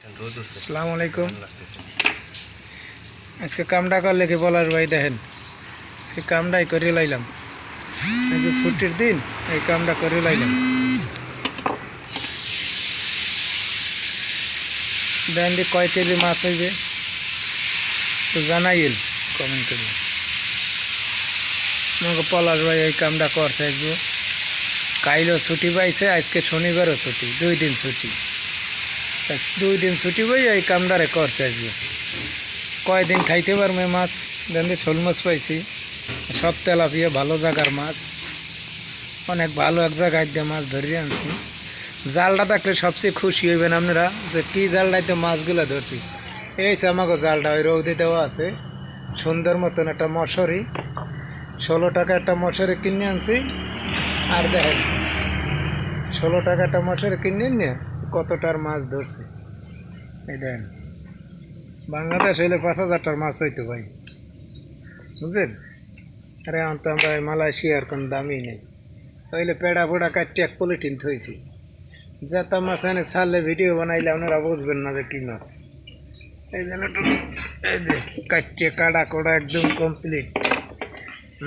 আসসালামু আলাইকুম। আজকে কামটা করলে কি বলার ভাই, দেখেন এই কামটাই করে লাইলাম। আজকে ছুটির দিন, এই কামটা করে লাইলাম। দেখেন দি কয় কেজি মাছ হইবে তো জানাইল কমেন্ট করে। আমাকে পলাশ ভাই এই কামটা করছে। আজকে কাইলও ছুটি পাইছে, আজকে শনিবারও ছুটি, 2 দিন ছুটি। 2 দিন ছুটি পাই এই কামটারে করছে। আজকে কয়দিন খাইতে পারবে মাছ। দেখেন শোল মাছ পাইছি, সব তেলাপিয়া, ভালো জায়গার মাছ, অনেক ভালো এক জায়গায় দিয়ে মাছ ধরিয়ে আনছি। জালটা থাকলে সবচেয়ে খুশি হইবেন আপনারা যে কী জালটাইতে মাছগুলো ধরছি। এই যে আমাকে জালটা ওই রৌদে দেওয়া আছে, সুন্দর মতন একটা মশারি, 16 টাকা একটা মশারি কিনে আনছি। আর দেখেন 16 টাকা একটা মশারি কিনে নিয়ে কতটার মাছ ধরছি। এই দেখেন, বাংলাদেশ হইলে 5,000টার মাছ হইতো ভাই, বুঝলেন। আরে তো আমরা মালয়েশিয়ার কোনো দামই নেই। হইলে পেড়া পোড়া কাটতে এক পলিটিন থইছি। যেটা মাছ এনে ছাড়লে ভিডিও বানাইলে আপনারা বুঝবেন না যে কী মাছ। এই জন্য একটু এই যে কাটতে কাটা কোড়া একদম কমপ্লিট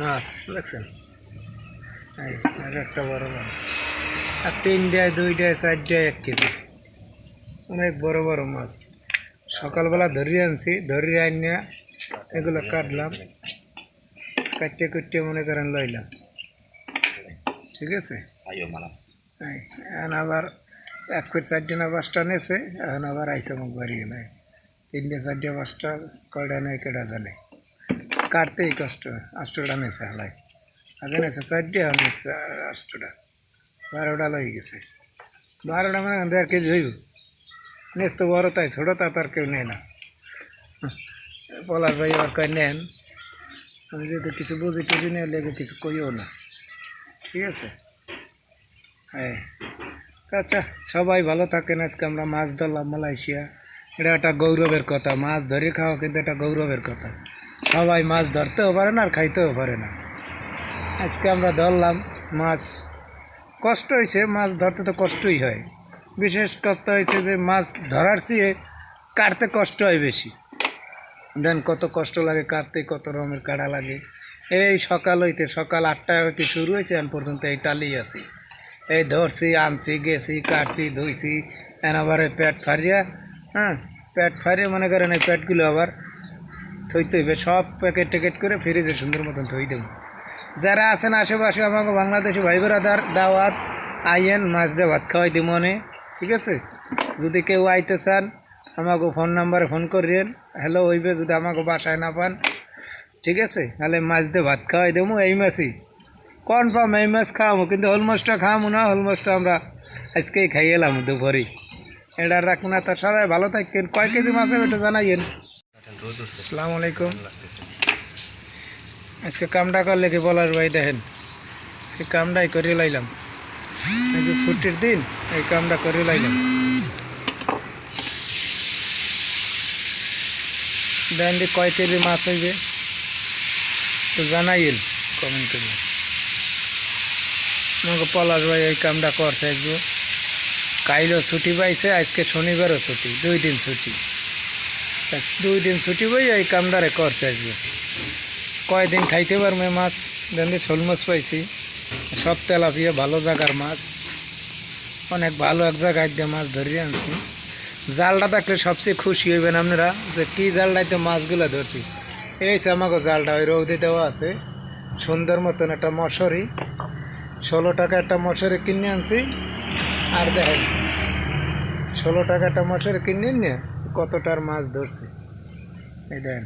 মাছ দেখছেন। এই একটা বড় মাছ, আর 3টায় 2টায় 4টায় 1 কেজি, অনেক বড় বড় মাছ। সকালবেলা ধরিয়ে আনছি, ধরিয়ে আনিয়া এগুলো কাটলাম, কাটতে কুটতে মনে করেন লইলাম, ঠিক আছে। এখন আবার 1 ফিট 4টা না 5টা নেছে, এখন আবার আইসা মুখ বাড়িয়ে নেয় 3টে 4টে 5টা কয়টা নেই কেটা জানে। কাটতেই কষ্ট, 8টা নেছে হালাই, আগে নেছে 4টে, এখন নেছে 8টা, 12টা লই গেছে। 12টা মানে 1.5 কেজি হইব। নেস তো বড়, তাই ছোটো তা তার কেউ নেয় না। পলাশ ভাই আবার কয় নেন, আমি যেহেতু কিছু বুঝি টুঝি নিয়ে লেগে কিছু কইও না, ঠিক আছে। হ্যাঁ আচ্ছা, সবাই ভালো থাকেন। আজকে আমরা মাছ ধরলাম মালয়েশিয়া, এটা একটা গৌরবের কথা। মাছ ধরে খাওয়া কিন্তু একটা গৌরবের কথা। সবাই মাছ ধরতেও পারে না আর খাইতেও পারে না। আজকে আমরা ধরলাম মাছ, কষ্ট হয়েছে, মাছ ধরতে তো কষ্টই হয়। বিশেষ কষ্ট হয়েছে যে মাছ ধরার চেয়ে কাটতে কষ্ট হয় বেশি। দেন কত কষ্ট লাগে কাটতে, কত রকমের কাটা লাগে। এই সকাল 8টা হইতে শুরু হয়েছে, এখন পর্যন্ত এই তালেই আছি। এই ধরছি, আনছি, গেছি, কাটছি, ধুইছি, আবার পেট ফারিয়া, পেট ফারিয়ে মনে করেন এই পেটগুলো আবার থইতে হইবে। সব প্যাকেট ট্যাকেট করে ফ্রিজে সুন্দর মতন থই দেব। যারা আছেন আশেপাশে আমাকে বাংলাদেশি ভাই বেড়াদার, দাওয়াত আইয়েন, মাছ দিয়ে ভাত খাওয়াই দিব মনে, ঠিক আছে। যদি কেউ আইতে চান আমাকে ফোন নাম্বারে ফোন করিয়েন, হ্যালো হইবে। যদি আমাকে বাসায় না পান, ঠিক আছে, তাহলে মাছ দিয়ে ভাত খাওয়াই দেবো। এই মাছই কনফার্ম, এই মাছ খাওয়াবো, কিন্তু হোল মাছটা খাওয়াবো না। হোল মাছটা আমরা আজকেই খাই এলাম দুপুরে। এটা রাখুন না। তার সবাই ভালো থাকেন। কয় কেজি মাছ হবে একটু জানাইয়েন। আসসালামু আলাইকুম। আজকে কামটা করলে কি বলার ভাই, দেখেন এই কামটাই করে লাইলাম। আজকে ছুটির দিন, এই কামটা করে লাইলাম। দেখেন দি কয় কেজি মাছ হইবে তো জানাইল কমেন্ট করে। আমাকে পলাশ ভাই এই কামটা করছে। আজকে কাইলও ছুটি পাইছে, আজকে শনিবারও ছুটি, 2 দিন ছুটি। 2 দিন ছুটি পাই এই কামটারে করছে। আজকে কয়দিন খাইতে পারবে মাছ। দেখেন শোল মাছ পাইছি, সব তেলাপিয়া, ভালো জায়গার মাছ, অনেক ভালো এক জায়গায় দিয়ে মাছ ধরিয়ে আনছি। জালটা থাকলে সবচেয়ে খুশি হইবেন আপনারা যে কী জালটাইতে মাছগুলো ধরছি। এই যে আমাকে জালটা ওই রৌদে দেওয়া আছে, সুন্দর মতন একটা মশারি, 16 টাকা একটা মশারি কিনে আনছি। আর দেখেন 16 টাকা একটা মশারি কিনে নিয়ে কতটার মাছ ধরছি। এই দেখেন,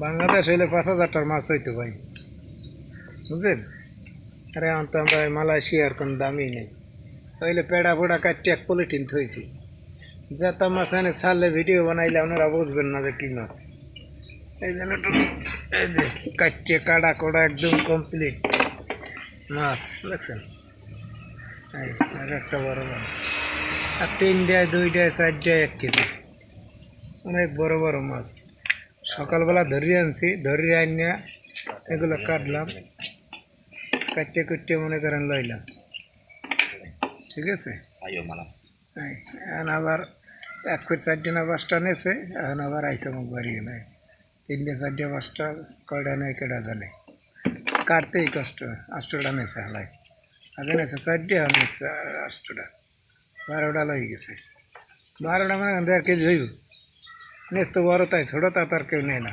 বাংলাদেশ হইলে 5,000টার মাছ হইতো ভাই, বুঝলেন। আরে তো আমরা মালয়েশিয়ার কোনো দামই নেই। হইলে পেড়া পোড়া কাটতে এক পলিটিন থইছি। যেটা মাছ এনে ছাড়লে ভিডিও বানাইলে আপনারা বুঝবেন না যে কী মাছ। এই জন্য একটু এই যে কাটতে কাটা কোড়া একদম কমপ্লিট মাছ দেখছেন। এই একটা বড় মাছ, আর 3টায় 2টায় 4টায় 1 কেজি, অনেক বড় বড় মাছ। সকালবেলা ধরিয়ে আনছি, ধরিয়ে আনিয়া এগুলো কাটলাম, কাটতে কুটতে মনে করেন লইলাম, ঠিক আছে। এখন আবার এক ফিট 4টা না 5টা নেছে, এখন আবার আইসে মুখ বাড়িয়ে নেয় 3টে 4টে 5টা কয়টা নেয় কেটা জানে, কাটতেই কষ্ট। 8টা নেছে হালাই, আগে নেছে 4টে, এখন নেছে 8টা, 12টা লই গেছে। 12টা মানে 1.5 কেজি হইব। নেস তো বড় তাই, ছোটো তা তার কেউ নেয় না।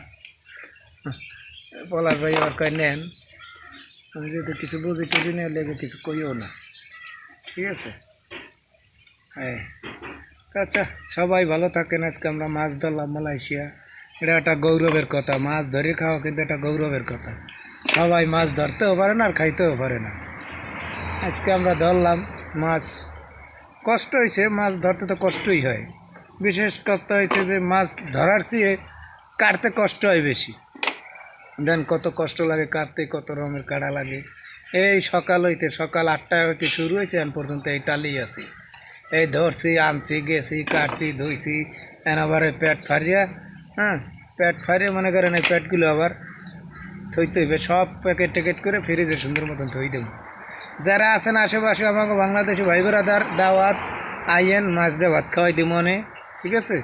পলাশ ভাই আবার কয় নেন, আমি যেহেতু কিছু বুঝি টুঝি নিয়ে লেগে কিছু কইও না, ঠিক আছে। হ্যাঁ আচ্ছা, সবাই ভালো থাকেন। আজকে আমরা মাছ ধরলাম মালয়েশিয়া, এটা একটা গৌরবের কথা। মাছ ধরে খাওয়া কিন্তু একটা গৌরবের কথা। সবাই মাছ ধরতেও পারে না আর খাইতেও পারে না। আজকে আমরা ধরলাম মাছ, কষ্ট হয়েছে, মাছ ধরতে তো কষ্টই হয়। বিশেষ কষ্ট হয়েছে যে মাছ ধরার চেয়ে কাটতে কষ্ট হয় বেশি। দেন কত কষ্ট লাগে কাটতে, কত রকমের কাটা লাগে। এই সকাল 8টা হইতে শুরু হয়েছে, এখন পর্যন্ত এই তালেই আছি। এই ধরছি, আনছি, গেছি, কাটছি, ধুইছি, আবার পেট ফারিয়া, হ্যাঁ পেট ফারিয়ে মনে করেন এই পেটগুলো আবার থইতে হইবে, সব প্যাকেট ট্যাকেট করে ফ্রিজে সুন্দর মতন থই দেব। যারা আছেন আশেপাশে আমাকে বাংলাদেশি ভাই বেড়াদার, দাওয়াত আইয়েন, মাছ দিয়ে ভাত খাওয়াই দিব মনে, ঠিক আছে।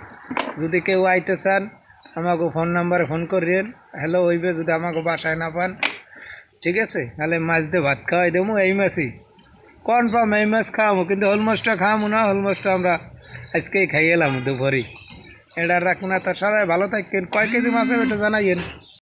যদি কেউ আইতে চান আমাকে ফোন নাম্বারে ফোন করিয়েন, হ্যালো হইবে। যদি আমাকে বাসায় না পান, ঠিক আছে, তাহলে মাছ দিয়ে ভাত খাওয়াই দেবো। এই মাছই কনফার্ম, এই মাছ খাওয়াবো, কিন্তু হোল মাছটা খাওয়াবো না। হোল মাছটা আমরা আজকেই খাইয়ে এলাম দুপুরেই। এটা রাখুন না। তো সবাই ভালো থাকেন। কয় কেজি মাছ হবে একটু জানাইয়েন।